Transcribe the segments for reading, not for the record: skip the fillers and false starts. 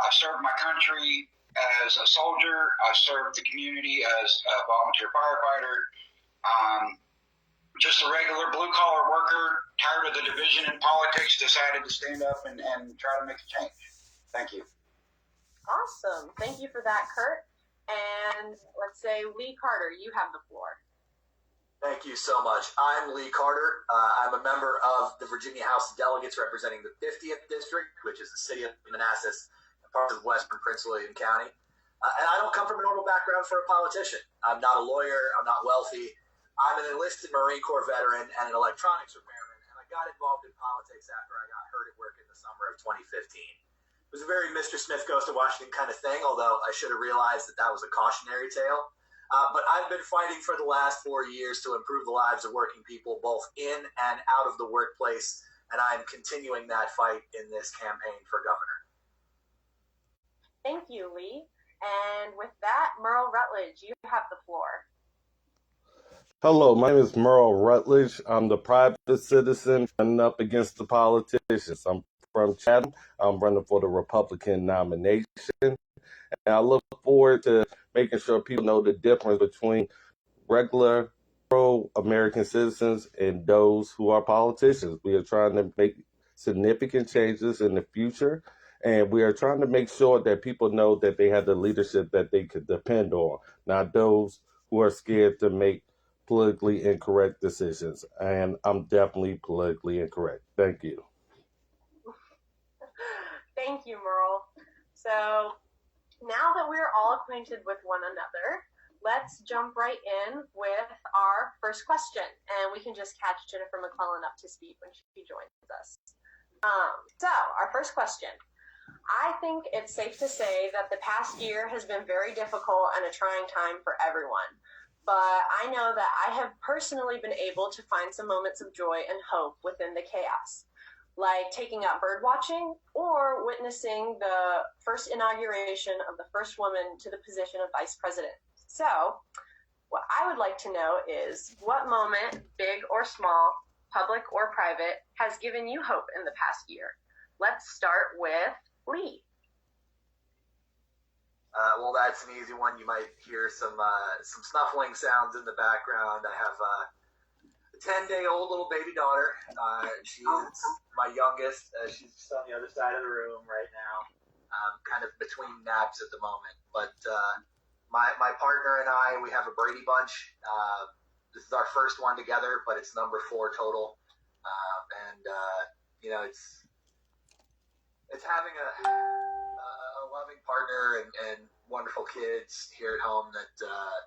I served my country as a soldier. I served the community as a volunteer firefighter. Just a regular blue-collar worker, tired of the division in politics, decided to stand up and try to make a change. Thank you. Awesome. Thank you for that, Kurt. And let's say Lee Carter, you have the floor. Thank you so much. I'm Lee Carter. I'm a member of the Virginia House of Delegates representing the 50th District, which is the city of Manassas and parts of western Prince William County. And I don't come from a normal background for a politician. I'm not a lawyer. I'm not wealthy. I'm an enlisted Marine Corps veteran and an electronics repairman, and I got involved in politics after I got hurt at work in the summer of 2015. It was a very Mr. Smith Goes to Washington kind of thing, although I should have realized that that was a cautionary tale. But I've been fighting for the last 4 years to improve the lives of working people both in and out of the workplace, and I'm continuing that fight in this campaign for governor. Thank you, Lee. And with that, Merle Rutledge, you have the floor. Hello, my name is Merle Rutledge. I'm the private citizen running up against the politicians. I'm from Chatham. I'm running for the Republican nomination. And I look forward to making sure people know the difference between regular pro-American citizens and those who are politicians. We are trying to make significant changes in the future, and we are trying to make sure that people know that they have the leadership that they could depend on, not those who are scared to make politically incorrect decisions. And I'm definitely politically incorrect. Thank you. Thank you, Merle. So now that we're all acquainted with one another, let's jump right in with our first question, and we can just catch Jennifer Mclellan up to speed when she joins us. So our first question. I think it's safe to say that the past year has been very difficult and a trying time for everyone. But I know that I have personally been able to find some moments of joy and hope within the chaos, like taking out bird watching or witnessing the first inauguration of the first woman to the position of vice president. So what I would like to know is what moment, big or small, public or private, has given you hope in the past year? Let's start with Lee. Well, that's an easy one. You might hear some snuffling sounds in the background. I have a 10-day-old little baby daughter. She's my youngest. She's just on the other side of the room right now, kind of between naps at the moment. But my partner and I, we have a Brady Bunch. This is our first one together, but it's number 4 total. You know, it's having a loving partner and wonderful kids here at home that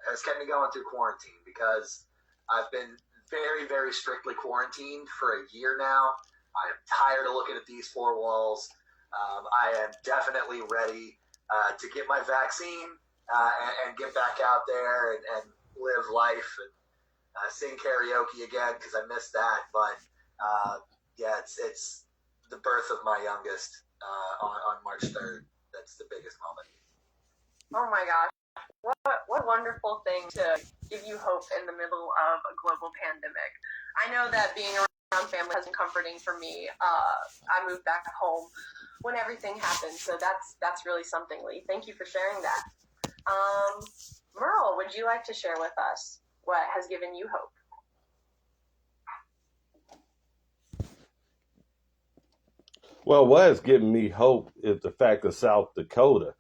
has kept me going through quarantine, because I've been very, very strictly quarantined for a year now. I am tired of looking at these 4 walls. I am definitely ready to get my vaccine and get back out there and live life and sing karaoke again, because I missed that. But yeah, it's the birth of my youngest on March 3rd. That's the biggest moment. Oh my gosh. What a wonderful thing to give you hope in the middle of a global pandemic. I know that being around family has been comforting for me. I moved back home when everything happened, so that's really something, Lee. Thank you for sharing that. Merle, would you like to share with us what has given you hope? Well, what has given me hope is the fact of South Dakota.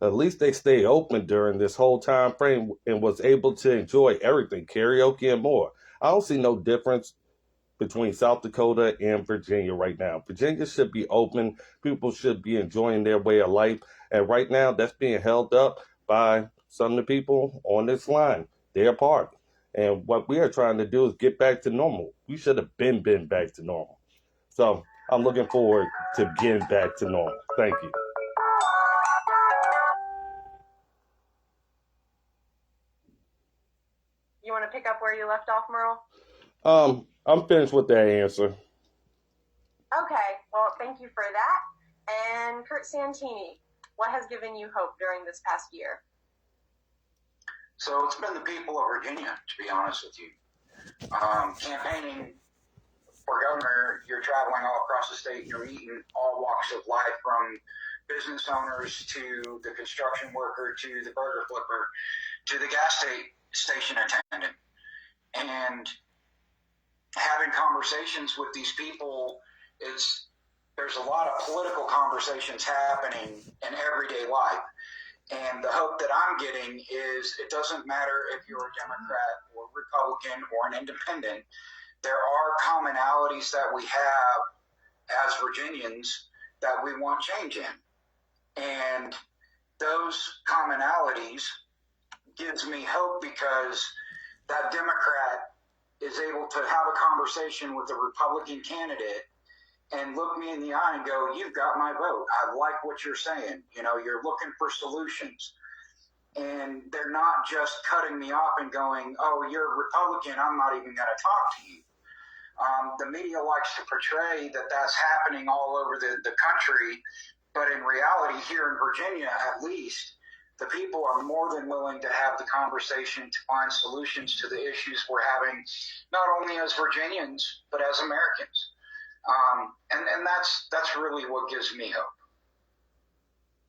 At least they stayed open during this whole time frame and was able to enjoy everything, karaoke and more. I don't see no difference between South Dakota and Virginia right now. Virginia should be open. People should be enjoying their way of life. And right now, that's being held up by some of the people on this line. They're part. And what we are trying to do is get back to normal. We should have been back to normal. So I'm looking forward to getting back to normal. Thank you. You want to pick up where you left off, Merle? I'm finished with that answer. Okay, well, thank you for that. And Kurt Santini, what has given you hope during this past year? So it's been the people of Virginia, to be honest with you. Campaigning for governor, you're traveling all across the state, you're meeting all walks of life, from business owners to the construction worker to the burger flipper to the gas station attendant. And having conversations with these people, there's a lot of political conversations happening in everyday life. And the hope that I'm getting is it doesn't matter if you're a Democrat or Republican or an independent, there are commonalities that we have as Virginians that we want change in. And those commonalities gives me hope because that Democrat is able to have a conversation with a Republican candidate and look me in the eye and go, you've got my vote. I like what you're saying. You're looking for solutions. And they're not just cutting me off and going, oh, you're a Republican, I'm not even going to talk to you. The media likes to portray that that's happening all over the country, but in reality, here in Virginia, at least, the people are more than willing to have the conversation to find solutions to the issues we're having, not only as Virginians, but as Americans. And that's really what gives me hope.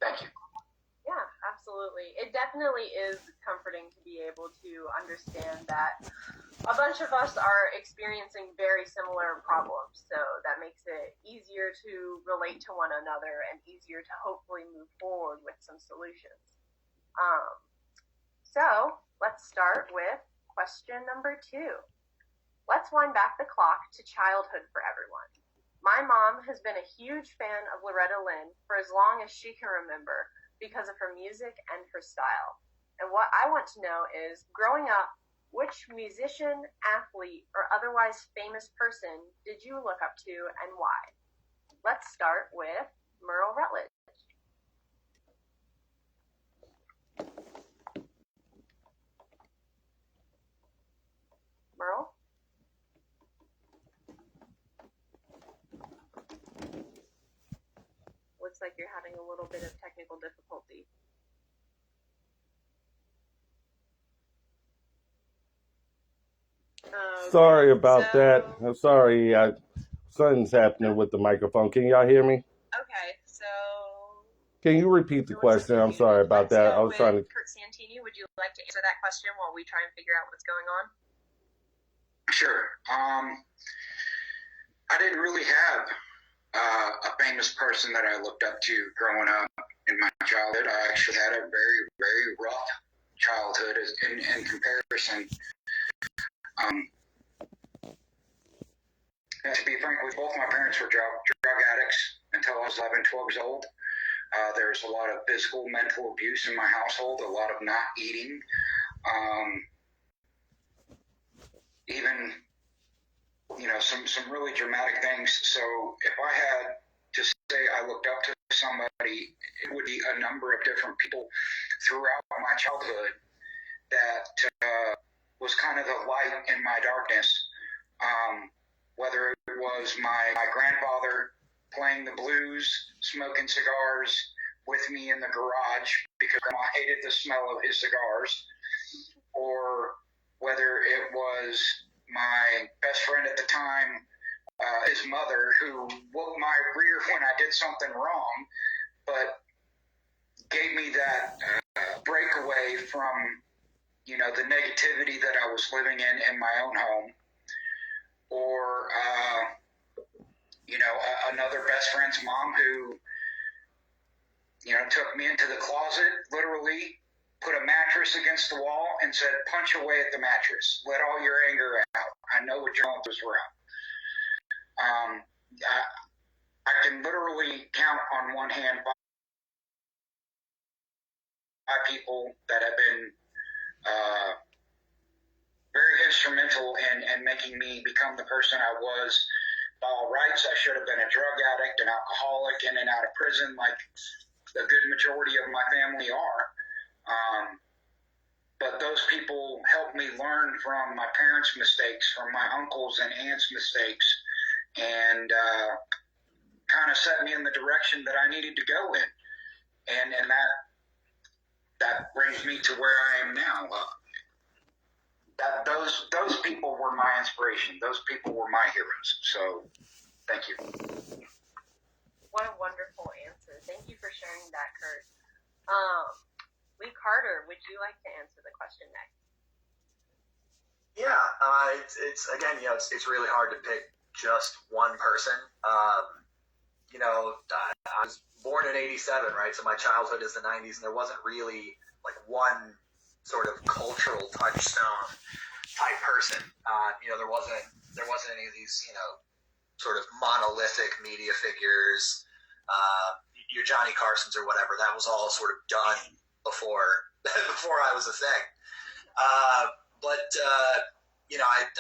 Thank you. Yeah, absolutely. It definitely is comforting to be able to understand that a bunch of us are experiencing very similar problems. So that makes it easier to relate to one another and easier to hopefully move forward with some solutions. So let's start with question number 2. Let's wind back the clock to childhood for everyone. My mom has been a huge fan of Loretta Lynn for as long as she can remember because of her music and her style. And what I want to know is, growing up, which musician, athlete, or otherwise famous person did you look up to and why? Let's start with Merle Rutledge. Merle? Looks like you're having a little bit of technical difficulty. Sorry about that. I'm sorry. Something's happening with the microphone. Can y'all hear me? Okay, so Can you repeat the question? I'm sorry about that. I was trying to. Kurt Santini, would you like to answer that question while we try and figure out what's going on? Sure. I didn't really have a famous person that I looked up to growing up in my childhood. I actually had a very, very rough childhood in comparison. To be frank with you, both my parents were drug addicts until I was 11, 12 years old. There was a lot of physical, mental abuse in my household, a lot of not eating. Even, some really dramatic things. So if I had to say I looked up to somebody, it would be a number of different people throughout my childhood that was kind of the light in my darkness. Whether it was my grandfather playing the blues, smoking cigars with me in the garage because Grandma hated the smell of his cigars, or whether it was my best friend at the time, his mother, who whooped my rear when I did something wrong, but gave me that breakaway from, the negativity that I was living in my own home. Or, another best friend's mom who, took me into the closet, literally put a mattress against the wall and said, punch away at the mattress. Let all your anger out. I know what you're going through is wrong. I can literally count on one hand 5 people that have been very instrumental in making me become the person I was. By all rights, I should have been a drug addict, an alcoholic, in and out of prison like the good majority of my family are. But those people helped me learn from my parents' mistakes, from my uncles and aunts' mistakes, and kind of set me in the direction that I needed to go in. And that brings me to where I am now. Those people were my inspiration. Those people were my heroes. So, thank you. What a wonderful answer. Thank you for sharing that, Kurt. Lee Carter, would you like to answer the question next? Yeah, it's again, it's really hard to pick just one person. I was born in '87, right? So my childhood is the '90s, and there wasn't really like one sort of cultural touchstone type person. There wasn't any of these, sort of monolithic media figures, your Johnny Carsons or whatever. That was all sort of done before I was a thing.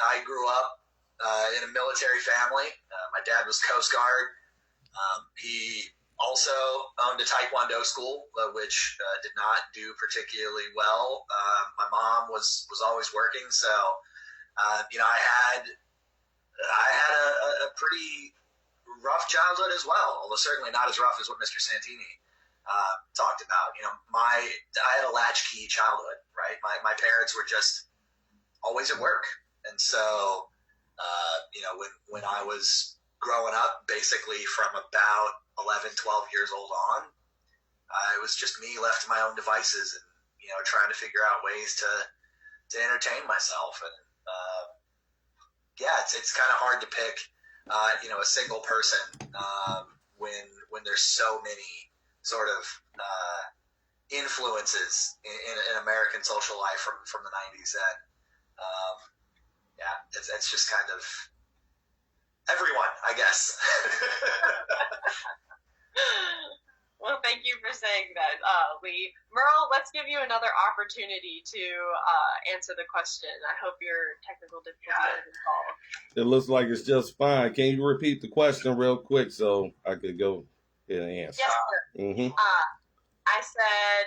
I grew up in a military family. My dad was Coast Guard. He also owned a Taekwondo school, which did not do particularly well. My mom was always working, so I had a pretty rough childhood as well, although certainly not as rough as what Mr. Santini talked about. I had a latchkey childhood, right? My parents were just always at work, and so when I was growing up, basically from about 11, 12 years old on, it was just me left to my own devices and, trying to figure out ways to entertain myself. And, it's kind of hard to pick, a single person, when there's so many sort of, influences in American social life from the 90s. And, it's just kind of everyone, I guess. Well, thank you for saying that, Lee. Merle, let's give you another opportunity to answer the question. I hope your technical difficulty is solved. It looks like it's just fine. Can you repeat the question real quick so I could go ahead and answer? Yes, sir. Mm-hmm. I said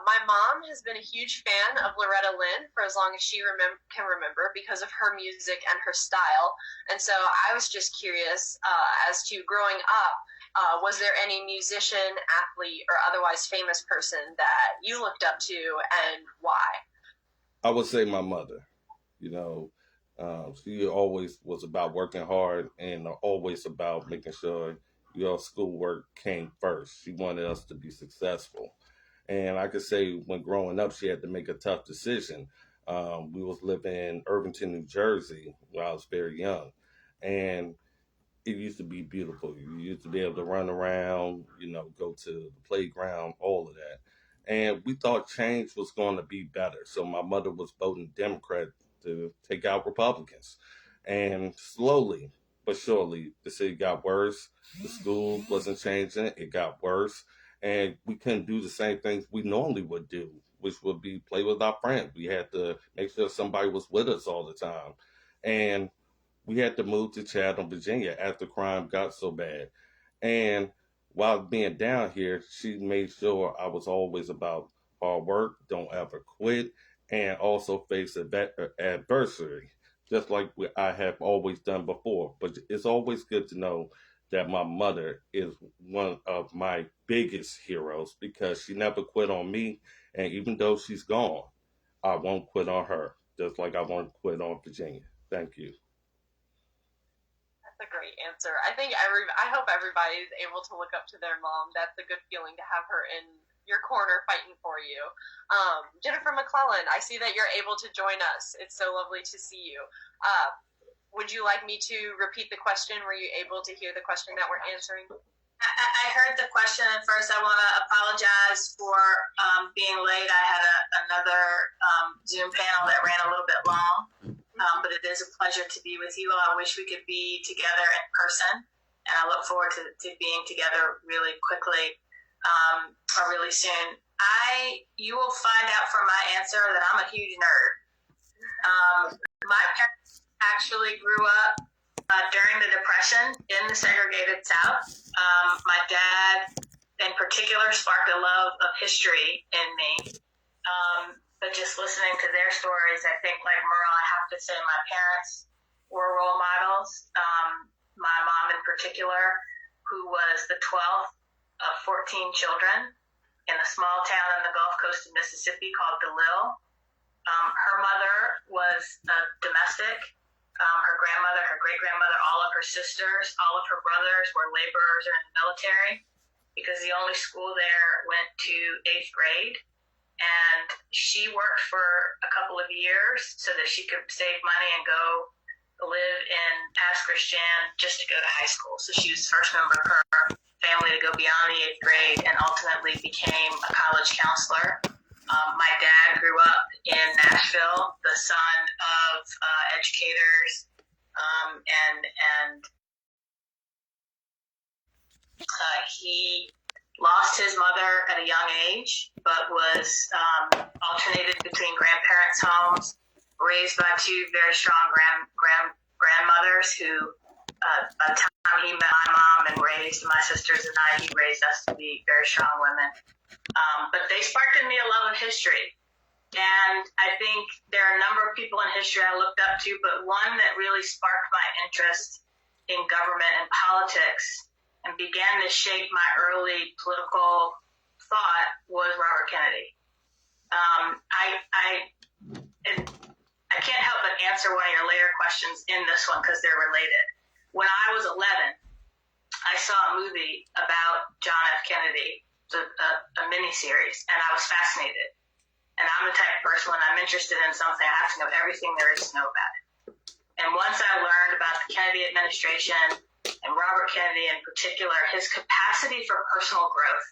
my mom has been a huge fan of Loretta Lynn for as long as she can remember because of her music and her style. And so I was just curious as to growing up, was there any musician, athlete, or otherwise famous person that you looked up to and why? I would say my mother. She always was about working hard and always about making sure your schoolwork came first. She wanted us to be successful. And I could say when growing up, she had to make a tough decision. We was living in Irvington, New Jersey when I was very young. And it used to be beautiful. You used to be able to run around, go to the playground, all of that. And we thought change was going to be better. So my mother was voting Democrat to take out Republicans. And slowly but surely, the city got worse. The school wasn't changing. It got worse. And we couldn't do the same things we normally would do, which would be play with our friends. We had to make sure somebody was with us all the time. And we had to move to Chatham, Virginia after crime got so bad. And while being down here, she made sure I was always about hard work, don't ever quit, and also face adversity, just like I have always done before. But it's always good to know that my mother is one of my biggest heroes because she never quit on me. And even though she's gone, I won't quit on her, just like I won't quit on Virginia. Thank you. That's a great answer. I think I hope everybody is able to look up to their mom. That's a good feeling to have her in your corner fighting for you. Jennifer Mclellan, I see that you're able to join us. It's so lovely to see you. Would you like me to repeat the question? Were you able to hear the question that we're answering? I heard the question, and first I want to apologize for being late. I had another Zoom panel that ran a little bit long, but it is a pleasure to be with you all. I wish we could be together in person, and I look forward to being together really quickly or really soon. You will find out from my answer that I'm a huge nerd. My parents actually grew up during the Depression in the segregated South. My dad, in particular, sparked a love of history in me. But just listening to their stories, I think, like Merle, I have to say my parents were role models. My mom, in particular, who was the 12th of 14 children in a small town on the Gulf Coast of Mississippi called DeLille. Her mother was a domestic. Her grandmother, her great-grandmother, all of her sisters, all of her brothers were laborers or in the military. because the only school there went to 8th grade. And she worked for a couple of years so that she could save money and go live in Pass Christian just to go to high school. So she was the first member of her family to go beyond the 8th grade and ultimately became a college counselor. My dad grew up in Nashville, the son of educators, and he lost his mother at a young age, but was alternated between grandparents' homes, raised by two very strong grandmothers who, by the time he met my mom and raised my sisters and I, he raised us to be very strong women. But they sparked in me a love of history. And I think there are a number of people in history I looked up to, but one that really sparked my interest in government and politics and began to shape my early political thought was Robert Kennedy. I can't help but answer one of your later questions in this one because they're related. When I was 11, I saw a movie about John F. Kennedy, a miniseries, and I was fascinated. And I'm the type of person, when I'm interested in something, I have to know everything there is to know about it. And once I learned about the Kennedy administration, and Robert Kennedy in particular, his capacity for personal growth,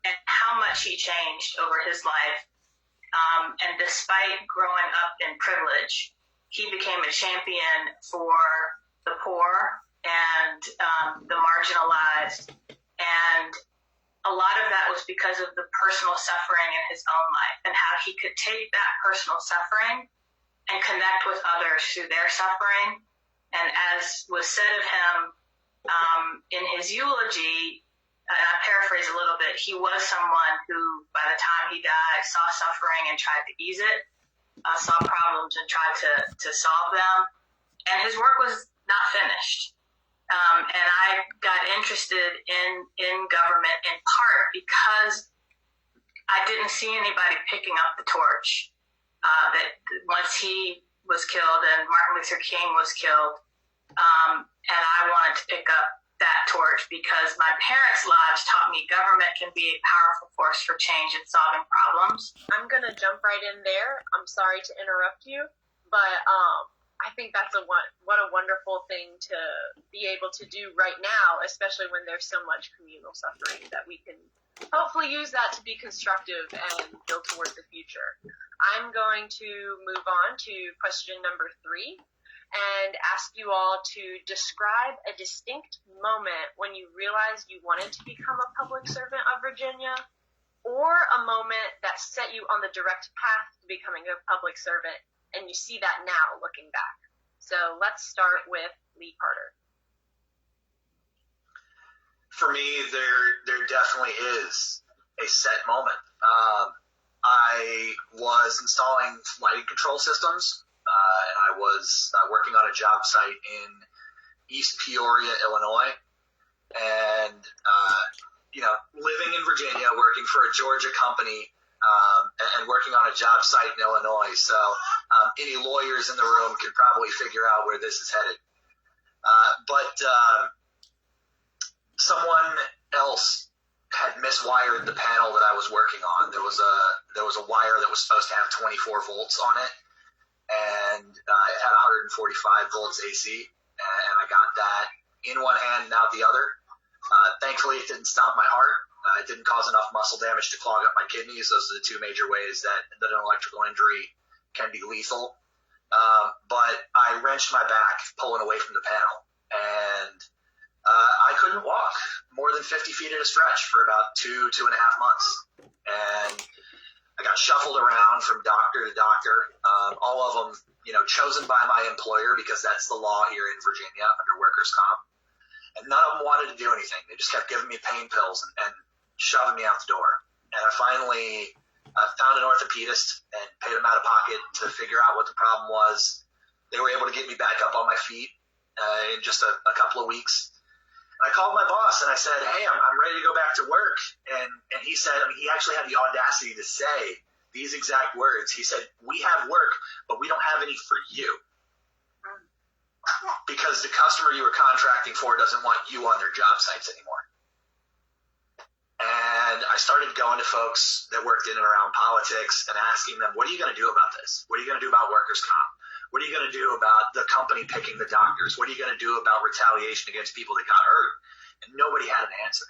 and how much he changed over his life. And despite growing up in privilege, he became a champion for the poor and the marginalized. And a lot of that was because of the personal suffering in his own life and how he could take that personal suffering and connect with others through their suffering. And as was said of him in his eulogy, and I paraphrase a little bit, he was someone who, by the time he died, saw suffering and tried to ease it, saw problems and tried to solve them. And his work was not finished. And I got interested in government in part because I didn't see anybody picking up the torch. That once he was killed and Martin Luther King was killed, and I wanted to pick up that torch because my parents' lives taught me government can be a powerful force for change and solving problems. I'm going to jump right in there. I'm sorry to interrupt you, but I think that's what a wonderful thing to be able to do right now, especially when there's so much communal suffering, that we can hopefully use that to be constructive and build toward the future. I'm going to move on to question number 3 and ask you all to describe a distinct moment when you realized you wanted to become a public servant of Virginia, or a moment that set you on the direct path to becoming a public servant, and you see that now looking back. So let's start with Lee Carter. For me, there definitely is a set moment. I was installing lighting control systems, and I was working on a job site in East Peoria, Illinois, and living in Virginia, working for a Georgia company, and working on a job site in Illinois. So any lawyers in the room can probably figure out where this is headed. But someone else had miswired the panel that I was working on. There was a wire that was supposed to have 24 volts on it, and it had 145 volts AC, and I got that in one hand and out the other. Thankfully, it didn't stop my heart. It didn't cause enough muscle damage to clog up my kidneys. Those are the two major ways that an electrical injury can be lethal. But I wrenched my back pulling away from the panel, and I couldn't walk more than 50 feet at a stretch for about 2.5 months. And I got shuffled around from doctor to doctor, all of them, chosen by my employer because that's the law here in Virginia under workers' comp. And none of them wanted to do anything. They just kept giving me pain pills and shoving me out the door. And I finally found an orthopedist and paid him out of pocket to figure out what the problem was. They were able to get me back up on my feet in just a couple of weeks. And I called my boss and I said, hey, I'm ready to go back to work. And he said, he actually had the audacity to say these exact words. He said, we have work, but we don't have any for you. Because the customer you were contracting for doesn't want you on their job sites anymore. And I started going to folks that worked in and around politics and asking them, what are you going to do about this? What are you going to do about workers' comp? What are you going to do about the company picking the doctors? What are you going to do about retaliation against people that got hurt? And nobody had an answer.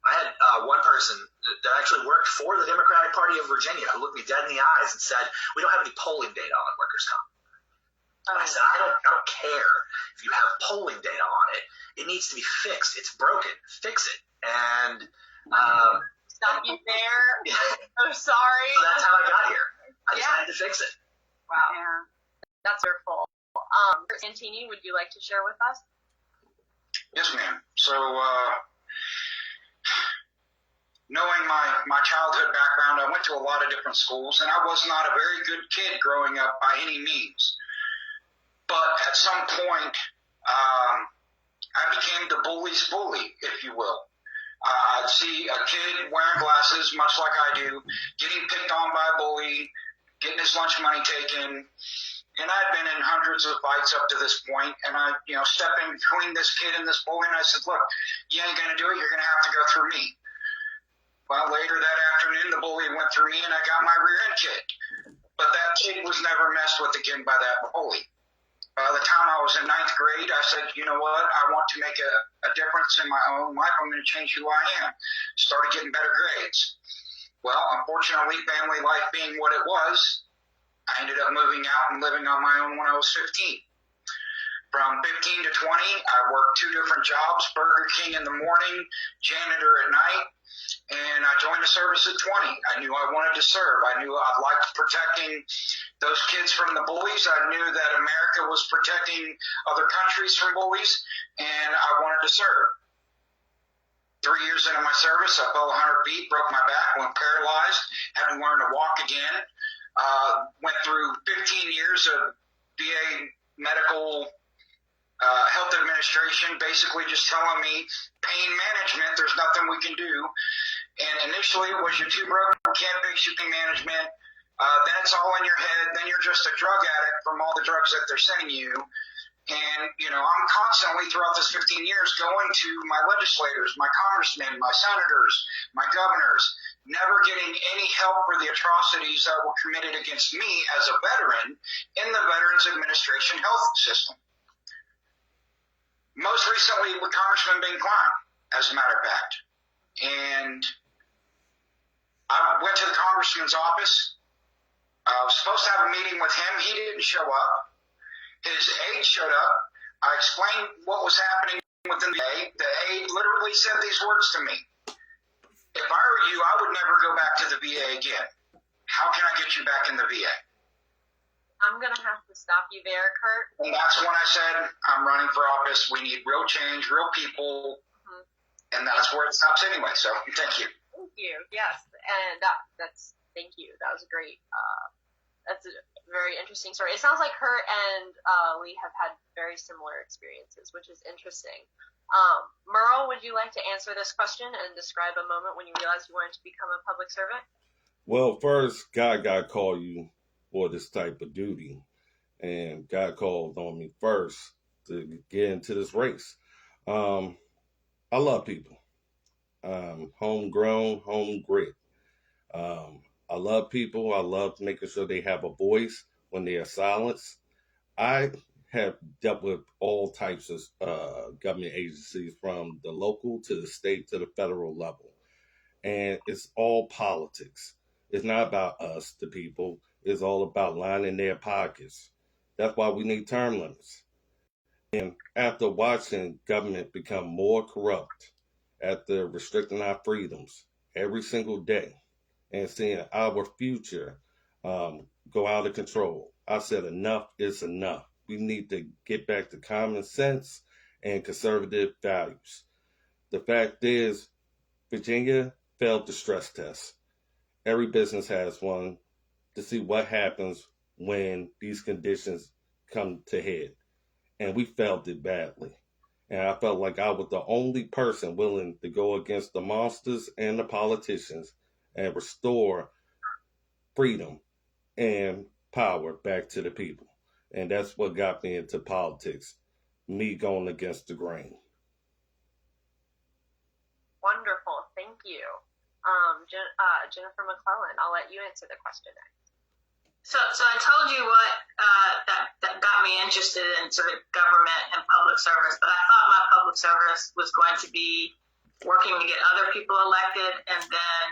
I had one person that actually worked for the Democratic Party of Virginia who looked me dead in the eyes and said, we don't have any polling data on workers' comp. And I said, I don't care if you have polling data on it. It needs to be fixed. It's broken. Fix it. And Stop you there. I'm so sorry. So that's how I got here. I just had to fix it. Wow. Yeah. That's wonderful. Santini, would you like to share with us? Yes, ma'am. So, knowing my childhood background, I went to a lot of different schools, and I was not a very good kid growing up by any means. But at some point, I became the bully's bully, if you will. I'd see a kid wearing glasses, much like I do, getting picked on by a bully, getting his lunch money taken. And I'd been in hundreds of fights up to this point, and I, step in between this kid and this bully, and I said, look, you ain't going to do it. You're going to have to go through me. Well, later that afternoon, the bully went through me, and I got my rear end kicked. But that kid was never messed with again by that bully. By the time I was in 9th grade, I said, you know what? I want to make a difference in my own life. I'm going to change who I am. Started getting better grades. Well, unfortunately, family life being what it was, I ended up moving out and living on my own when I was 15. From 15 to 20, I worked 2 different jobs, Burger King in the morning, janitor at night, and I joined the service at 20. I knew I wanted to serve. I knew I liked protecting those kids from the bullies. I knew that America was protecting other countries from bullies, and I wanted to serve. 3 years into my service, I fell 100 feet, broke my back, went paralyzed, had to learn to walk again. Went through 15 years of VA medical health administration, basically just telling me pain management, there's nothing we can do. And initially it was, you're too broke, can't fix your pain management. Then it's all in your head. Then you're just a drug addict from all the drugs that they're sending you. And, I'm constantly throughout this 15 years going to my legislators, my congressmen, my senators, my governors, never getting any help for the atrocities that were committed against me as a veteran in the Veterans Administration health system. Most recently with Congressman Ben Klein, as a matter of fact. And I went to the congressman's office. I was supposed to have a meeting with him. He didn't show up. His aide showed up. I explained what was happening within the VA. The aide literally said these words to me. If I were you, I would never go back to the VA again. How can I get you back in the VA? I'm going to have to stop you there, Kurt. And that's when I said, I'm running for office. We need real change, real people. Mm-hmm. And that's where it stops anyway. So thank you. Thank you. Yes. And thank you. That was great. That's a very interesting story. It sounds like Kurt and Lee have had very similar experiences, which is interesting. Merle, would you like to answer this question and describe a moment when you realized you wanted to become a public servant? Well, first, God got to call you for this type of duty. And God called on me first to get into this race. I love people. Homegrown, home grit. I love people. I love making sure they have a voice when they are silenced. I have dealt with all types of government agencies, from the local to the state to the federal level. And it's all politics. It's not about us, the people. It's all about lining their pockets. That's why we need term limits. And after watching government become more corrupt, after restricting our freedoms every single day, and seeing our future go out of control, I said enough is enough. We need to get back to common sense and conservative values. The fact is, Virginia failed the stress test. Every business has one, to see what happens when these conditions come to head. And we failed it badly. And I felt like I was the only person willing to go against the monsters and the politicians and restore freedom and power back to the people. And that's what got me into politics, me going against the grain. Wonderful. Thank you. Jennifer Mclellan, I'll let you answer the question next. So I told you what that got me interested in sort of government and public service, but I thought my public service was going to be working to get other people elected and then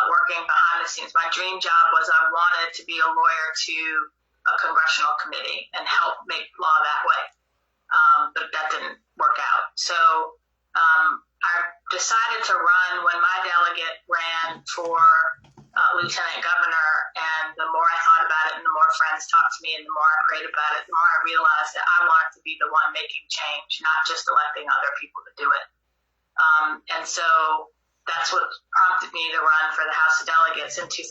working behind the scenes. My dream job was I wanted to be a lawyer to a congressional committee and help make law that way, but that didn't work out. So I decided to run when my delegate ran for lieutenant governor, and the more I thought about it and the more friends talked to me and the more I prayed about it, the more I realized that I wanted to be the one making change, not just electing other people to do it. And so that's what prompted me to run for the House of Delegates in 2005,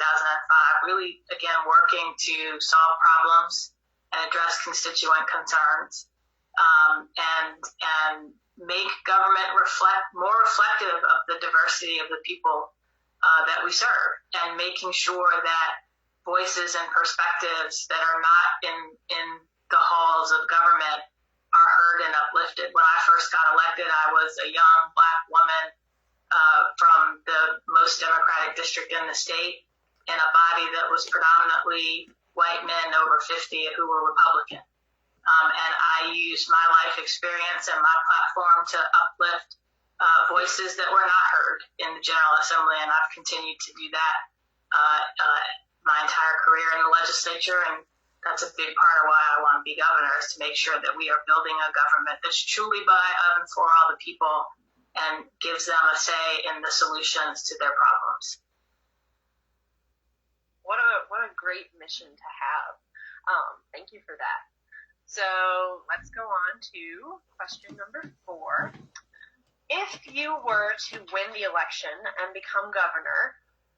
really, again, working to solve problems and address constituent concerns, and make government more reflective of the diversity of the people that we serve, and making sure that voices and perspectives that are not in the halls of government are heard and uplifted. When I first got elected, I was a young Black woman from the most Democratic district in the state, in a body that was predominantly white men over 50 who were Republican. And I used my life experience and my platform to uplift voices that were not heard in the General Assembly, and I've continued to do that my entire career in the legislature, and that's a big part of why I want to be governor, is to make sure that we are building a government that's truly by, of, and for all the people and gives them a say in the solutions to their problems. What a great mission to have. Thank you for that. So let's go on to question number 4. If you were to win the election and become governor,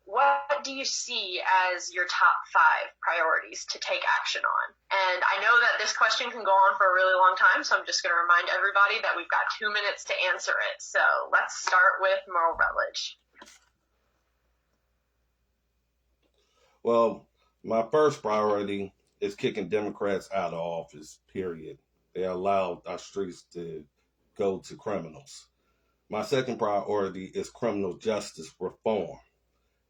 what do you see as your top 5 priorities to take action on? And I know that this question can go on for a really long time, so I'm just going to remind everybody that we've got 2 minutes to answer it. So let's start with Merle Rutledge. Well, my first priority is kicking Democrats out of office, period. They allowed our streets to go to criminals. My second priority is criminal justice reform,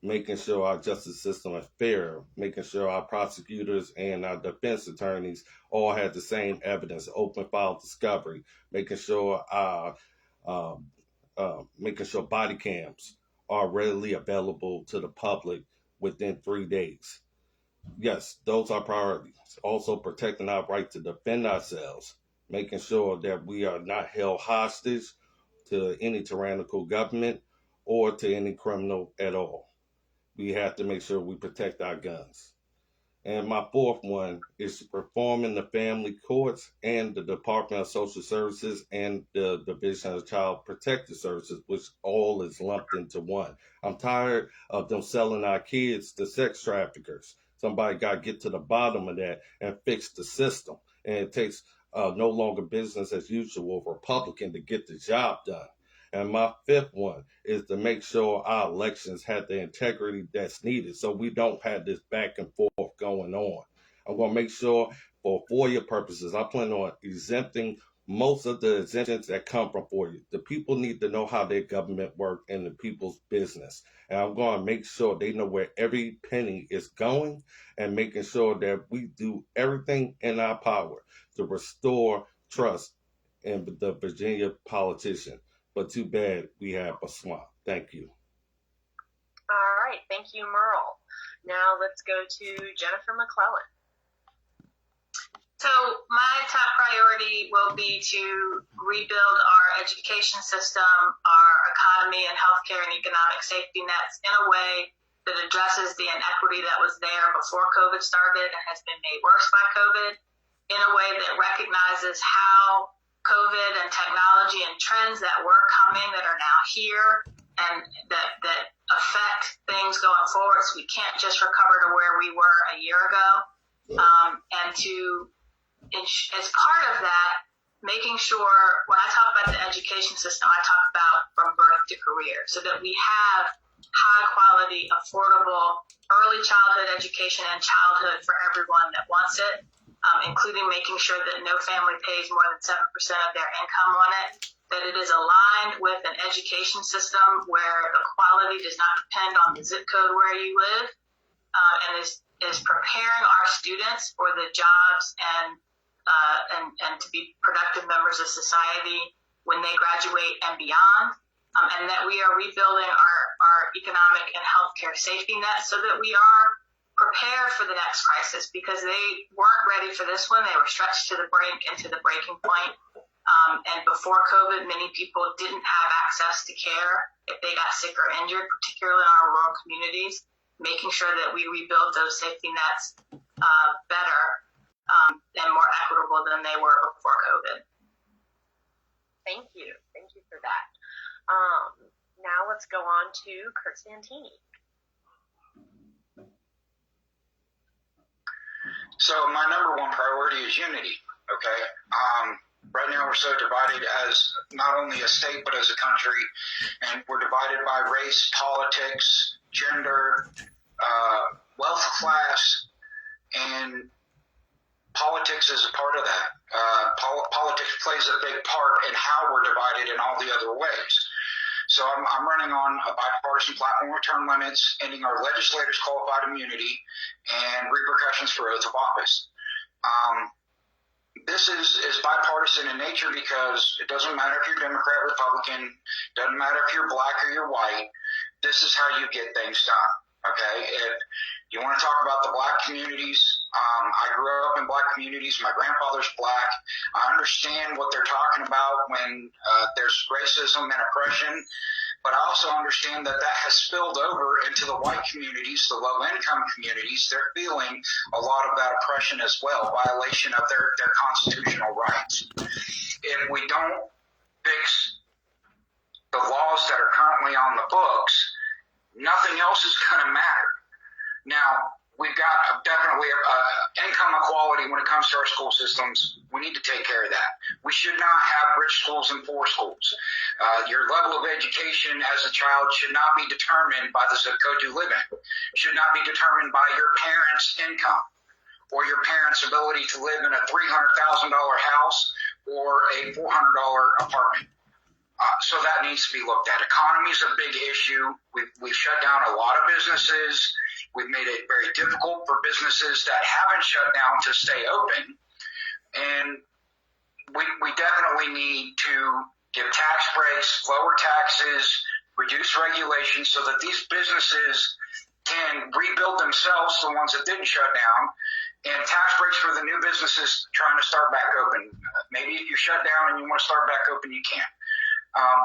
making sure our justice system is fair, making sure our prosecutors and our defense attorneys all have the same evidence, open file discovery, making sure body cams are readily available to the public within 3 days. Yes, those are priorities. Also protecting our right to defend ourselves, making sure that we are not held hostage to any tyrannical government or to any criminal at all. We have to make sure we protect our guns. And my fourth one is reforming the family courts and the Department of Social Services and the Division of Child Protective Services, which all is lumped into one. I'm tired of them selling our kids to sex traffickers. Somebody got to get to the bottom of that and fix the system. And it takes no longer business as usual Republican to get the job done. And my fifth one is to make sure our elections have the integrity that's needed so we don't have this back and forth going on. I'm going to make sure for FOIA purposes, I plan on exempting most of the exemptions that come from FOIA. The people need to know how their government works and the people's business. And I'm going to make sure they know where every penny is going and making sure that we do everything in our power to restore trust in the Virginia politician. But too bad we have a swamp. Thank you. All right. Thank you, Merle. Now let's go to Jennifer Mclellan. So my top priority will be to rebuild our education system, our economy and healthcare and economic safety nets in a way that addresses the inequity that was there before COVID started and has been made worse by COVID, in a way that recognizes how COVID and technology and trends that were coming that are now here and that affect things going forward. So we can't just recover to where we were a year ago. And to, as part of that, making sure when I talk about the education system, I talk about from birth to career, so that we have high quality, affordable early childhood education and childhood for everyone that wants it. Including making sure that no family pays more than 7% of their income on it, that it is aligned with an education system where the quality does not depend on the zip code where you live, and is preparing our students for the jobs and to be productive members of society when they graduate and beyond, and that we are rebuilding our economic and healthcare safety net so that we are prepared for the next crisis, because they weren't ready for this one. They were stretched to the brink and to the breaking point. And before COVID, many people didn't have access to care if they got sick or injured, particularly in our rural communities. Making sure that we rebuild those safety nets better and more equitable than they were before COVID. Thank you for that. Now let's go on to Kurt Santini. So my number one priority is unity, okay? Right now we're so divided as not only a state but as a country, and we're divided by race, politics, gender, wealth class, and politics is a part of that. Politics plays a big part in how we're divided in all the other ways. So I'm running on a bipartisan platform with term limits, ending our legislators' qualified immunity, and repercussions for oath of office. This is bipartisan in nature because it doesn't matter if you're Democrat, Republican, doesn't matter if you're black or you're white. This is how you get things done, okay? If you want to talk about the black communities, I grew up in black communities. My grandfather's black. I understand what they're talking about when there's racism and oppression, but I also understand that that has spilled over into the white communities, the low-income communities. They're feeling a lot of that oppression as well, violation of their constitutional rights. If we don't fix the laws that are currently on the books, nothing else is going to matter. Now, we've got definitely income equality when it comes to our school systems. We need to take care of that. We should not have rich schools and poor schools. Your level of education as a child should not be determined by the zip code you live in. It should not be determined by your parents' income or your parents' ability to live in a $300,000 house or a $400 apartment. So that needs to be looked at. Economy is a big issue. We've shut down a lot of businesses. We've made it very difficult for businesses that haven't shut down to stay open. And we definitely need to give tax breaks, lower taxes, reduce regulations so that these businesses can rebuild themselves, the ones that didn't shut down, and tax breaks for the new businesses trying to start back open. Maybe if you shut down and you want to start back open, you can't.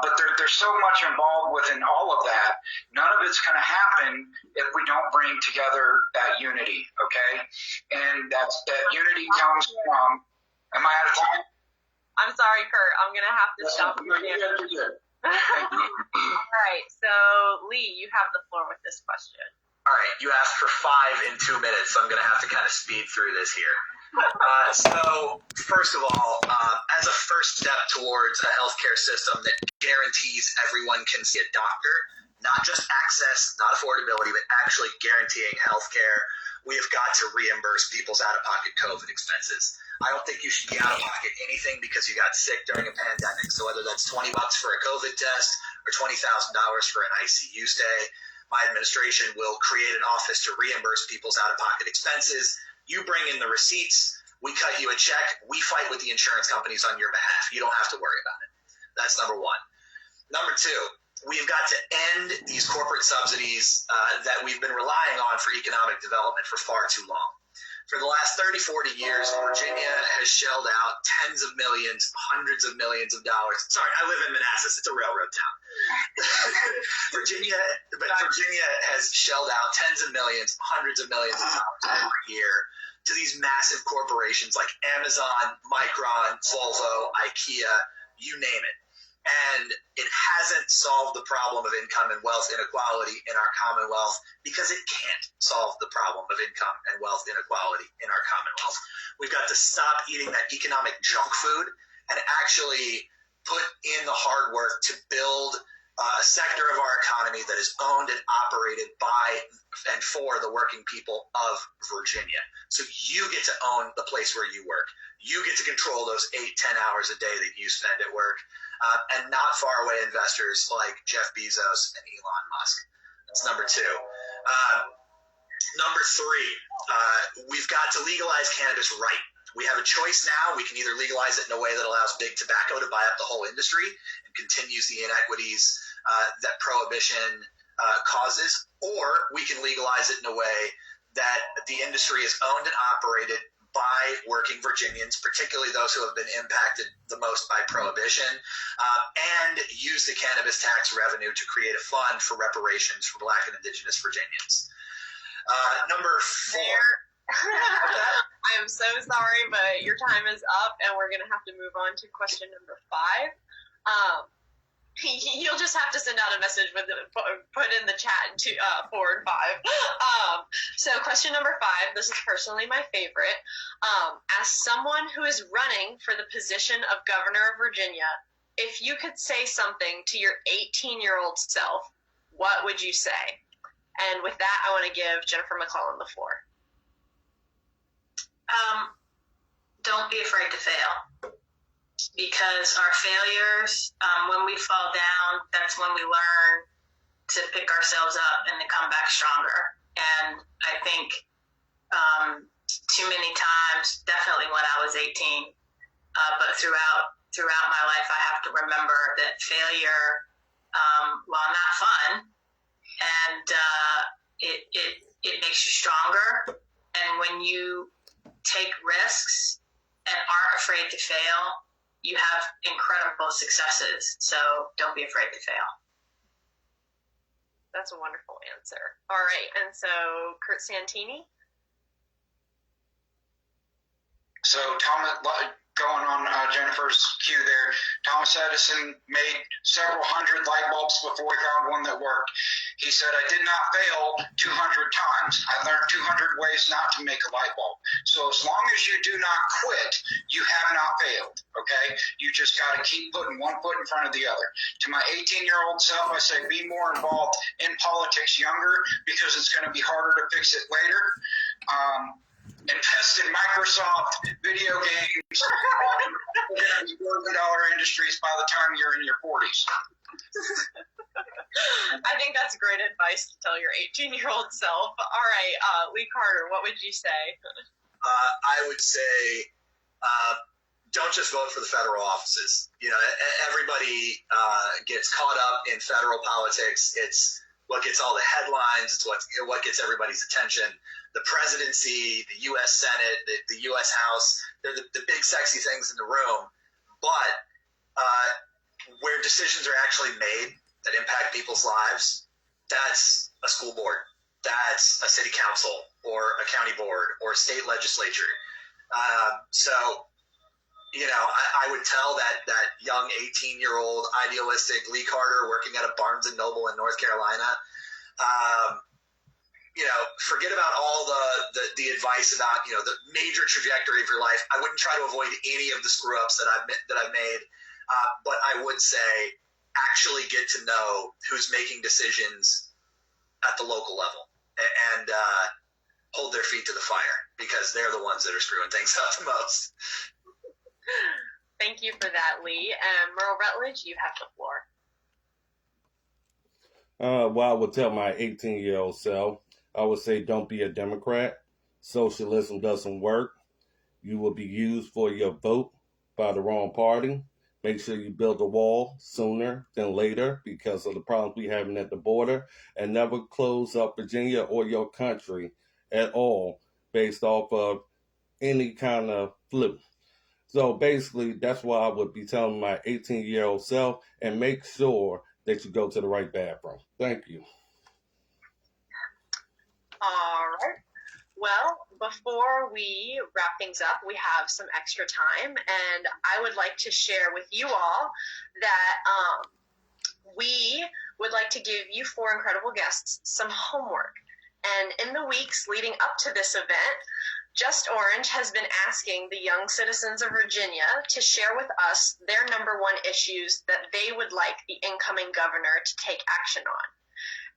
But there's so much involved within all of that. None of it's going to happen if we don't bring together that unity, okay? And that unity comes from, am I out of time? I'm sorry, Kurt. I'm going to have to stop you there. You're good. All right. So, Lee, you have the floor with this question. All right, you asked for 5 in 2 minutes, so I'm going to have to kind of speed through this here. So, first of all, as a first step towards a healthcare system that guarantees everyone can see a doctor, not just access, not affordability, but actually guaranteeing healthcare, we have got to reimburse people's out-of-pocket COVID expenses. I don't think you should be out-of-pocket anything because you got sick during a pandemic. So whether that's $20 for a COVID test or $20,000 for an ICU stay, my administration will create an office to reimburse people's out-of-pocket expenses. You bring in the receipts, we cut you a check, we fight with the insurance companies on your behalf. You don't have to worry about it. That's number one. Number two, we've got to end these corporate subsidies that we've been relying on for economic development for far too long. For the last 30, 40 years, Virginia has shelled out tens of millions, hundreds of millions of dollars. Sorry, I live in Manassas. It's a railroad town. Virginia has shelled out tens of millions, hundreds of millions of dollars every year to these massive corporations like Amazon, Micron, Volvo, IKEA, you name it. And it hasn't solved the problem of income and wealth inequality in our Commonwealth because it can't solve the problem of income and wealth inequality in our Commonwealth. We've got to stop eating that economic junk food and actually put in the hard work to build a sector of our economy that is owned and operated by and for the working people of Virginia. So you get to own the place where you work. You get to control those 8-10 hours a day that you spend at work. and not far away investors like Jeff Bezos and Elon Musk. That's number two. Number three, we've got to legalize cannabis right. We have a choice now. We can either legalize it in a way that allows big tobacco to buy up the whole industry and continues the inequities that prohibition causes, or we can legalize it in a way that the industry is owned and operated by working Virginians, particularly those who have been impacted the most by prohibition, and use the cannabis tax revenue to create a fund for reparations for Black and Indigenous Virginians. Number four. I am so sorry, but your time is up, and we're going to have to move on to question number 5. You'll just have to send out a message with put in the chat to 4 and 5. So question number 5, this is personally my favorite. As someone who is running for the position of governor of Virginia, if you could say something to your 18-year-old self, what would you say? And with that, I want to give Jennifer Mclellan the floor. Don't be afraid to fail, because our failures, when we fall down, that's when we learn to pick ourselves up and to come back stronger. And I think too many times, definitely when I was 18, but throughout my life, I have to remember that failure, while not fun, and it makes you stronger. And when you take risks and aren't afraid to fail, you have incredible successes. So don't be afraid to fail. That's a wonderful answer. All right, and so Kurt Santini. So Thomas, going on Jennifer's cue there, Thomas Edison made several hundred light bulbs before he found one that worked. He said, I did not fail 200 times. I learned 200 ways not to make a light bulb. So as long as you do not quit, you have not failed, okay? You just got to keep putting one foot in front of the other. To my 18-year-old self, I say be more involved in politics younger, because it's going to be harder to fix it later. Invest in Microsoft, video games, billion-dollar industries by the time you're in your 40s. I think that's great advice to tell your 18-year-old self. All right, Lee Carter, what would you say? I would say don't just vote for the federal offices. You know, everybody gets caught up in federal politics. It's what gets all the headlines. It's what gets everybody's attention. The presidency, the U.S. Senate, the U.S. House, they're the big sexy things in the room. But where decisions are actually made that impact people's lives, that's a school board, that's a city council or a county board or a state legislature. So, you know, I would tell that young 18-year-old idealistic Lee Carter working at a Barnes & Noble in North Carolina, you know, forget about all the advice about, you know, the major trajectory of your life. I wouldn't try to avoid any of the screw-ups that I've made, but I would say actually get to know who's making decisions at the local level and hold their feet to the fire, because they're the ones that are screwing things up the most. Thank you for that, Lee. Merle Rutledge, you have the floor. Well, I would tell my 18-year-old self, I would say don't be a Democrat. Socialism doesn't work. You will be used for your vote by the wrong party. Make sure you build a wall sooner than later because of the problems we having at the border, and never close up Virginia or your country at all based off of any kind of flu. So basically, that's why I would be telling my 18-year-old self, and make sure that you go to the right bathroom. Thank you. All right. Well, before we wrap things up, we have some extra time, and I would like to share with you all that we would like to give you 4 incredible guests some homework. And in the weeks leading up to this event, Just Orange has been asking the young citizens of Virginia to share with us their number 1 issues that they would like the incoming governor to take action on.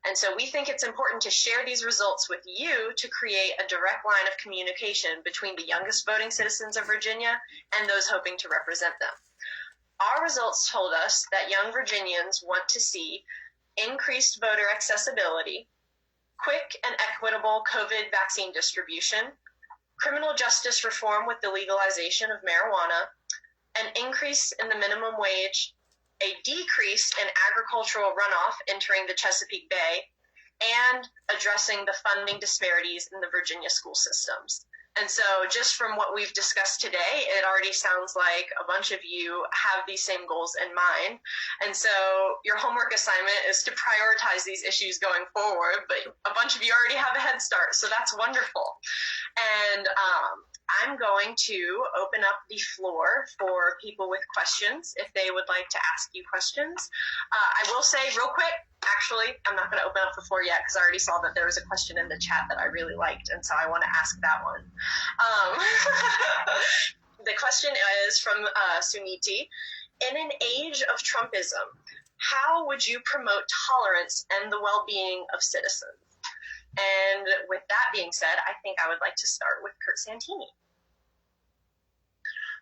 And so we think it's important to share these results with you to create a direct line of communication between the youngest voting citizens of Virginia and those hoping to represent them. Our results told us that young Virginians want to see increased voter accessibility, quick and equitable COVID vaccine distribution, criminal justice reform with the legalization of marijuana, an increase in the minimum wage, a decrease in agricultural runoff entering the Chesapeake Bay, and addressing the funding disparities in the Virginia school systems. And so just from what we've discussed today, it already sounds like a bunch of you have these same goals in mind. And so your homework assignment is to prioritize these issues going forward, but a bunch of you already have a head start, so that's wonderful. And I'm going to open up the floor for people with questions if they would like to ask you questions. I will say real quick, actually, I'm not going to open up the floor yet because I already saw that there was a question in the chat that I really liked, and so I want to ask that one. The question is from Suniti. In an age of Trumpism, how would you promote tolerance and the well-being of citizens? And with that being said, I think I would like to start with Kurt Santini.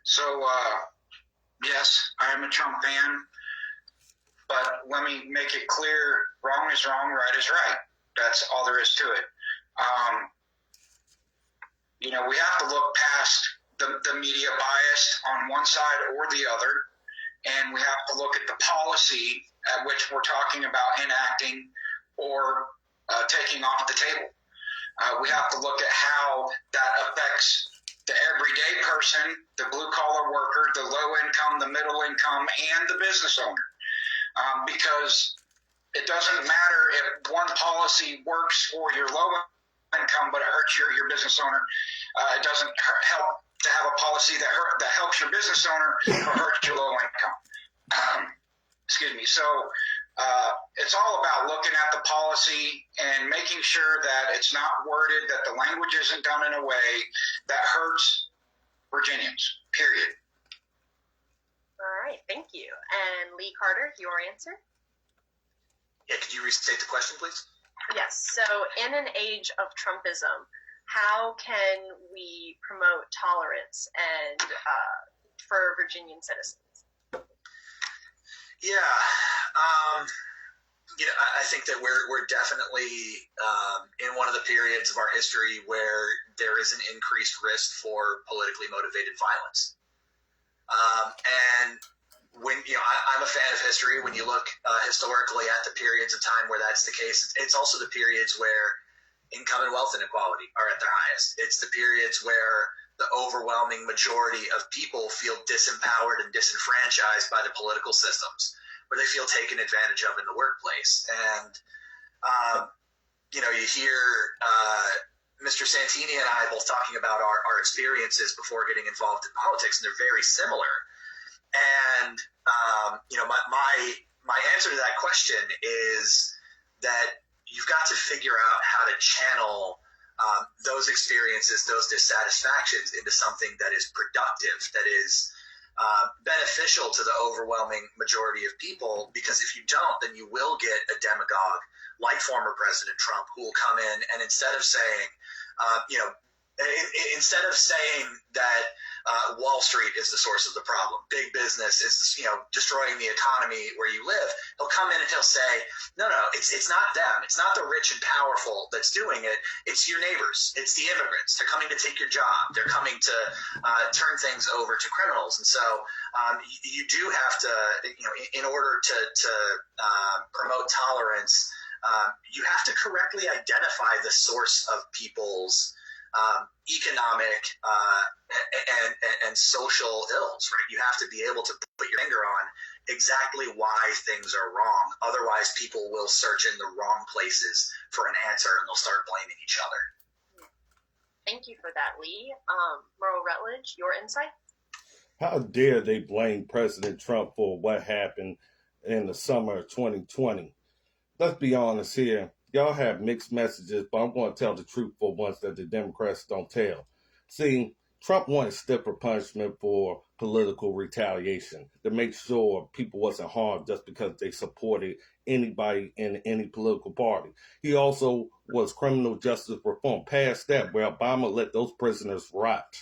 So, yes, I am a Trump fan, but let me make it clear, wrong is wrong, right is right. That's all there is to it. We have to look past the media bias on one side or the other, and we have to look at the policy at which we're talking about enacting or taking off the table. We have to look at how that affects the everyday person, the blue-collar worker, the low-income, the middle-income, and the business owner. Because it doesn't matter if one policy works for your low-income, but it hurts your business owner. It doesn't help to have a policy that helps your business owner or hurts your low-income. Excuse me. So it's all about looking at the policy and making sure that it's not worded, that the language isn't done in a way that hurts Virginians, period. All right, thank you. And Lee Carter, your answer? Yeah, could you restate the question, please? Yes, so in an age of Trumpism, how can we promote tolerance and for Virginian citizens? Yeah, I think that we're definitely in one of the periods of our history where there is an increased risk for politically motivated violence. And when I'm a fan of history. When you look historically at the periods of time where that's the case, it's also the periods where income and wealth inequality are at their highest. It's the periods where the overwhelming majority of people feel disempowered and disenfranchised by the political systems, where they feel taken advantage of in the workplace. And, you hear Mr. Santini and I both talking about our experiences before getting involved in politics, and they're very similar. And, my answer to that question is that you've got to figure out how to channel those experiences, those dissatisfactions into something that is productive, that is beneficial to the overwhelming majority of people. Because if you don't, then you will get a demagogue like former President Trump who will come in and instead of saying, that Wall Street is the source of the problem, big business is, destroying the economy where you live, he'll come in and he'll say, no, it's not them. It's not the rich and powerful that's doing it. It's your neighbors. It's the immigrants. They're coming to take your job. They're coming to turn things over to criminals. And so you do have to, in order to promote tolerance, you have to correctly identify the source of people's economic and social ills, right? You have to be able to put your finger on exactly why things are wrong. Otherwise, people will search in the wrong places for an answer, and they'll start blaming each other. Thank you for that, Lee. Merle Rutledge, your insight? How dare they blame President Trump for what happened in the summer of 2020? Let's be honest here. Y'all have mixed messages, but I'm going to tell the truth for once that the Democrats don't tell. See, Trump wanted stiffer punishment for political retaliation to make sure people wasn't harmed just because they supported anybody in any political party. He also was criminal justice reform, past that, where Obama let those prisoners rot.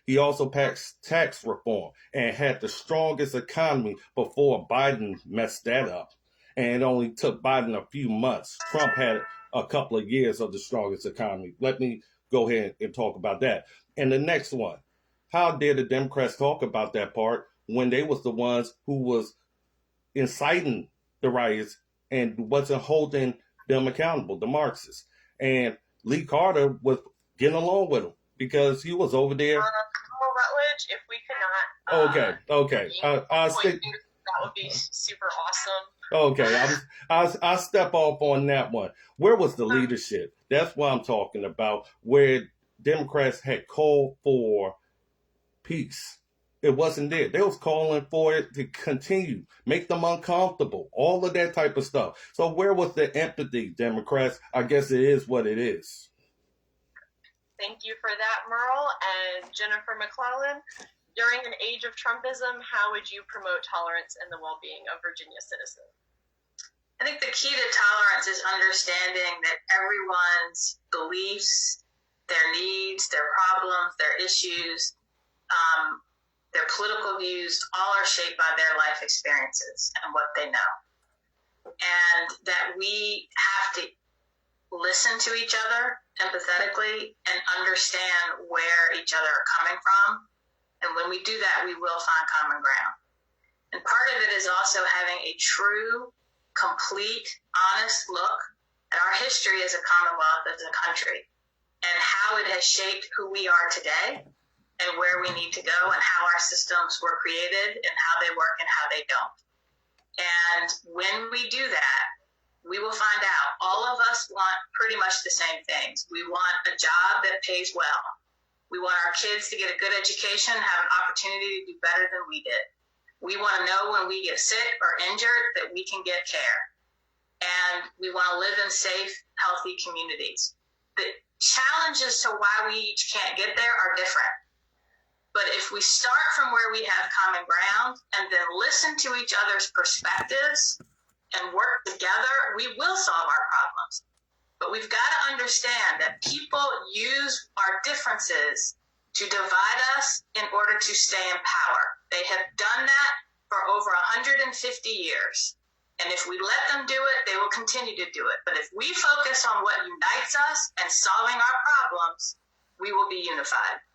He also passed tax reform and had the strongest economy before Biden messed that up. And it only took Biden a few months. Trump had a couple of years of the strongest economy. Let me go ahead and talk about that. And the next one, how dare the Democrats talk about that part when they was the ones who was inciting the riots and wasn't holding them accountable, the Marxists. And Lee Carter was getting along with them because he was over there. Rutledge, if we could not. Okay. I'll stick. That would be super awesome. Okay, I'll step off on that one. Where was the leadership? That's what I'm talking about, where Democrats had called for peace. It wasn't there. They was calling for it to continue, make them uncomfortable, all of that type of stuff. So where was the empathy, Democrats? I guess it is what it is. Thank you for that, Merle. And Jennifer Mclellan, during an age of Trumpism, how would you promote tolerance and the well-being of Virginia citizens? I think the key to tolerance is understanding that everyone's beliefs, their needs, their problems, their issues, their political views, all are shaped by their life experiences and what they know. And that we have to listen to each other empathetically and understand where each other are coming from. And when we do that, we will find common ground. And part of it is also having a true, complete, honest look at our history as a Commonwealth, as a country, and how it has shaped who we are today and where we need to go and how our systems were created and how they work and how they don't. And when we do that, we will find out all of us want pretty much the same things. We want a job that pays well. We want our kids to get a good education, have an opportunity to do better than we did. We want to know when we get sick or injured that we can get care. And we want to live in safe, healthy communities. The challenges to why we each can't get there are different. But if we start from where we have common ground and then listen to each other's perspectives and work together, we will solve our problems. But we've got to understand that people use our differences to divide us in order to stay in power. They have done that for over 150 years. And if we let them do it, they will continue to do it. But if we focus on what unites us and solving our problems, we will be unified.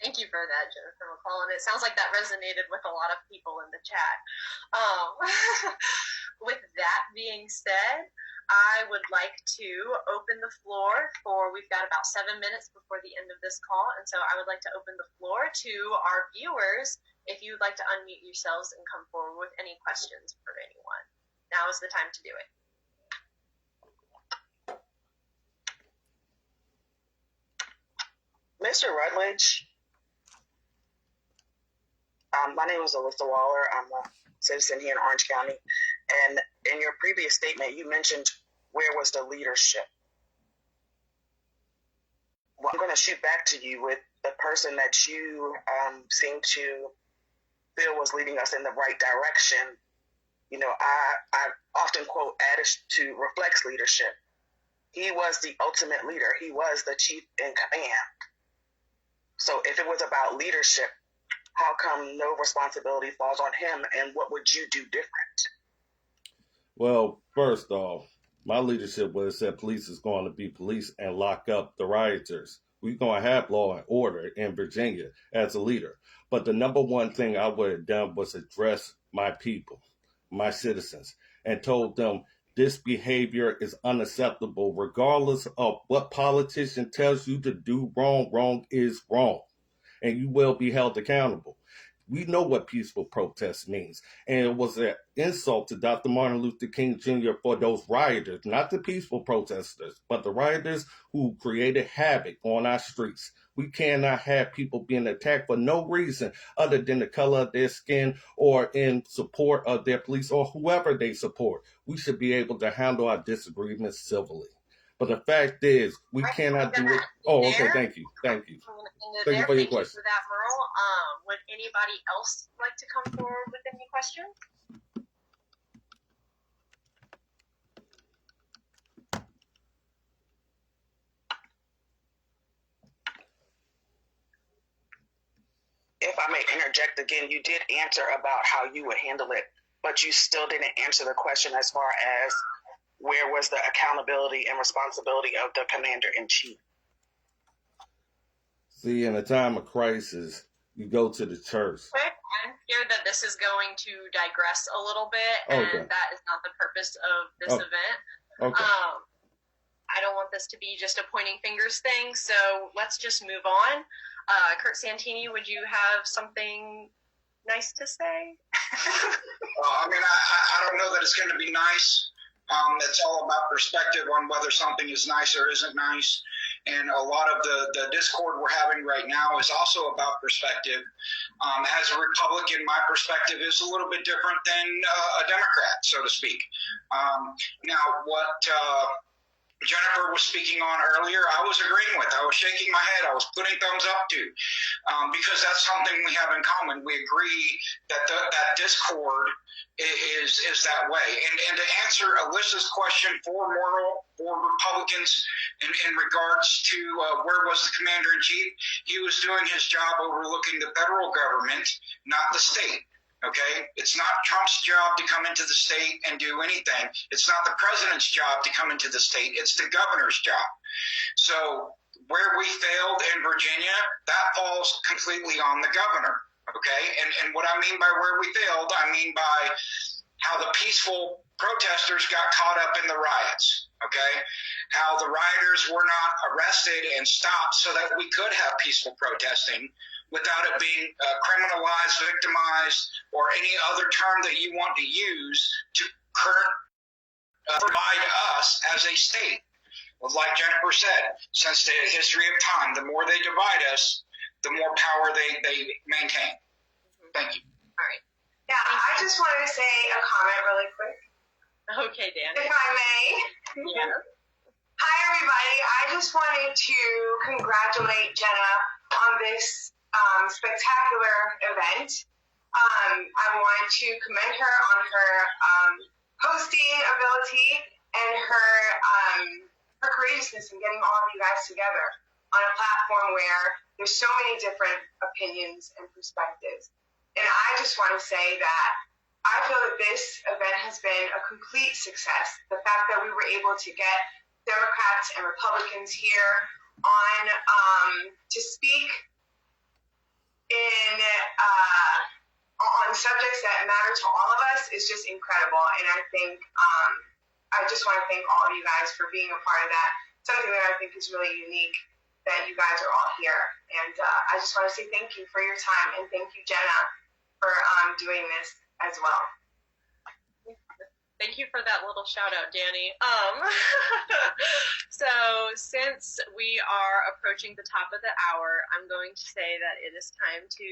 Thank you for that, Jennifer McClellan. It sounds like that resonated with a lot of people in the chat. With that being said, I would like to open the floor we've got about 7 minutes before the end of this call, and so I would like to open the floor to our viewers if you'd like to unmute yourselves and come forward with any questions for anyone. Now is the time to do it. Mr. Rutledge, my name is Alyssa Waller. I'm a citizen here in Orange County. And in your previous statement, you mentioned where was the leadership? Well, I'm going to shoot back to you with the person that you seem to feel was leading us in the right direction. You know, I often quote adage to reflects leadership. He was the ultimate leader. He was the chief in command. So if it was about leadership, how come no responsibility falls on him, and what would you do different? Well, first off, my leadership would have said police is going to be police and lock up the rioters. We're going to have law and order in Virginia as a leader. But the number one thing I would have done was address my people, my citizens, and told them this behavior is unacceptable regardless of what politician tells you to do wrong. Wrong is wrong, and you will be held accountable. We know what peaceful protest means. And it was an insult to Dr. Martin Luther King Jr. for those rioters, not the peaceful protesters, but the rioters who created havoc on our streets. We cannot have people being attacked for no reason other than the color of their skin or in support of their police or whoever they support. We should be able to handle our disagreements civilly. But the fact is, we cannot do it. Oh, okay. Thank you. Thank you. Thank you for your question. Thank you for that, Merle. Would anybody else like to come forward with any questions? if I may interject again, you did answer about how you would handle it, but you still didn't answer the question as far as where was the accountability and responsibility of the commander-in-chief? See, in a time of crisis, you go to the church. I'm scared that this is going to digress a little bit, and that is not the purpose of this event. Okay. I don't want this to be just a pointing fingers thing, so let's just move on. Kurt Santini, would you have something nice to say? I mean, I don't know that it's going to be nice. It's all about perspective on whether something is nice or isn't nice. And a lot of the discord we're having right now is also about perspective. As a Republican, my perspective is a little bit different than a Democrat, so to speak. Now, what Jennifer was speaking on earlier, I was agreeing with. I was shaking my head. I was putting thumbs up to, because that's something we have in common. We agree that that discord is that way. And to answer Alyssa's question for Republicans in regards to where was the commander-in-chief, he was doing his job overlooking the federal government, not the state. Okay, it's not Trump's job to come into the state and do anything. It's not the president's job to come into the state. It's the governor's job. So where we failed in Virginia, that falls completely on the governor. Okay, and what I mean by where we failed, I mean by how the peaceful protesters got caught up in the riots. Okay, how the rioters were not arrested and stopped so that we could have peaceful protesting without it being criminalized, victimized, or any other term that you want to use to provide us as a state. Well, like Jennifer said, since the history of time, the more they divide us, the more power they maintain. Thank you. All right. Yeah, I just wanted to say a comment really quick. Okay, Dan. If I may. Yeah. Hi, everybody. I just wanted to congratulate Jenna on this spectacular event. I want to commend her on her hosting ability and her courageousness in getting all of you guys together on a platform where there's so many different opinions and perspectives. And I just want to say that I feel that this event has been a complete success. The fact that we were able to get Democrats and Republicans here on to speak on subjects that matter to all of us is just incredible. And I think I just want to thank all of you guys for being a part of that. Something that I think is really unique that you guys are all here. And I just want to say thank you for your time, and thank you, Jenna, for doing this as well. Thank you for that little shout out, Danny. So since we are approaching the top of the hour, I'm going to say that it is time to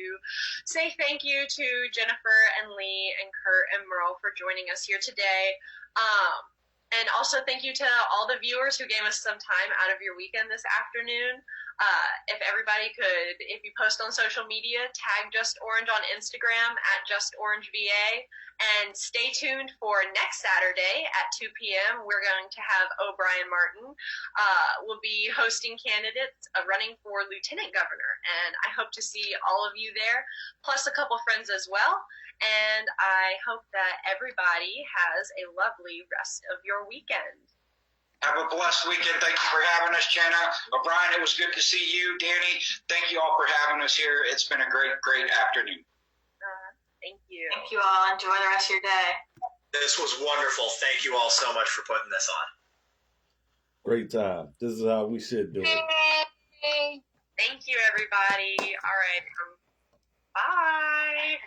say thank you to Jennifer and Lee and Kurt and Merle for joining us here today. And also thank you to all the viewers who gave us some time out of your weekend this afternoon. If everybody could, if you post on social media, tag Just Orange on Instagram @JustOrangeVA, and stay tuned for next Saturday at 2 p.m. We're going to have O'Brien Martin will be hosting candidates running for lieutenant governor, and I hope to see all of you there, plus a couple friends as well. And I hope that everybody has a lovely rest of your weekend. Have a blessed weekend. Thank you for having us, Jenna. O'Brien, it was good to see you. Danny, thank you all for having us here. It's been a great, great afternoon. Thank you. Thank you all. Enjoy the rest of your day. This was wonderful. Thank you all so much for putting this on. Great time. This is how we should do it. Thank you, everybody. All right. Bye.